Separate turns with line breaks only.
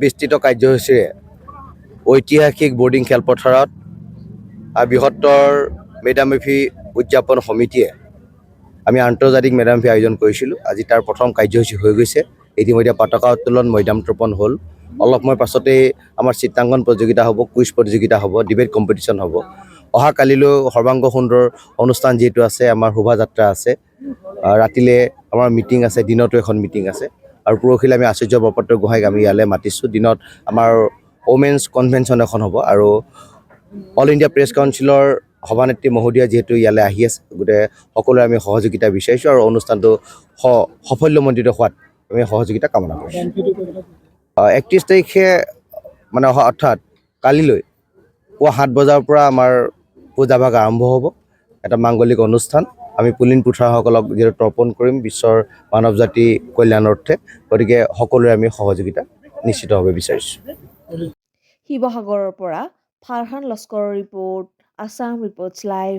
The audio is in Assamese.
বিস্তৃত কাৰ্যসূচীৰে ঐতিহাসিক বৰ্ডিং খেলপথাৰত বৃহত্তৰ মেডামেফি উদযাপন সমিতিয়ে আমি আন্তৰ্জাতিক মেডামেফি আয়োজন কৰিছিলোঁ। আজি তাৰ প্ৰথম কাৰ্যসূচী হৈ গৈছে। ইতিমধ্যে পতাকা উত্তোলন, মৈদাম তৰ্পণ হ'ল। অলপ সময় পাছতেই আমাৰ চিত্ৰাংকন প্ৰতিযোগিতা হ'ব, কুইজ প্ৰতিযোগিতা হ'ব, ডিবেট কম্পিটিশ্যন হ'ব। অহা কালিলৈ সৰ্বাংগ সুন্দৰ অনুষ্ঠান যিহেতু আছে, আমাৰ শোভাযাত্ৰা আছে, ৰাতিলৈ আমাৰ মিটিং আছে, দিনতো এখন মিটিং আছে আৰু পৰহিলৈ আমি আচাৰ্য বৰপাত্ৰ গোহাঁইক আমি ইয়ালৈ মাতিছোঁ। দিনত আমাৰ ওমেন্স কনভেনশ্যন এখন হ'ব আৰু অল ইণ্ডিয়া প্ৰেছ কাউন্সিলৰ সভানেত্ৰী মহোদয়া যিহেতু ইয়ালৈ আহি আছে, গতিকে সকলোৱে আমি সহযোগিতা বিচাৰিছোঁ আৰু অনুষ্ঠানটো সাফল্যমণ্ডিত হোৱাত আমি সহযোগিতা কামনা কৰিছোঁ। 31 তাৰিখে মানে অহা অৰ্থাৎ কালিলৈ পুৱা 7 বজাৰ পৰা আমাৰ পূজাভাগ আৰম্ভ হ'ব। এটা মাংগলিক অনুষ্ঠান আমি পুলিন পুত্ৰসকলক যিহেতু তৰ্পণ কৰিম বিশ্বৰ মানৱ জাতি কল্যাণাৰ্থে, গতিকে সকলোৰে আমি সহযোগিতা নিশ্চিতভাৱে বিচাৰিছোঁ।
শিৱসাগৰৰ পৰা ফাৰহান লস্কৰৰ ৰিপৰ্ট, আছাম ৰিপৰ্টছ লাইভ।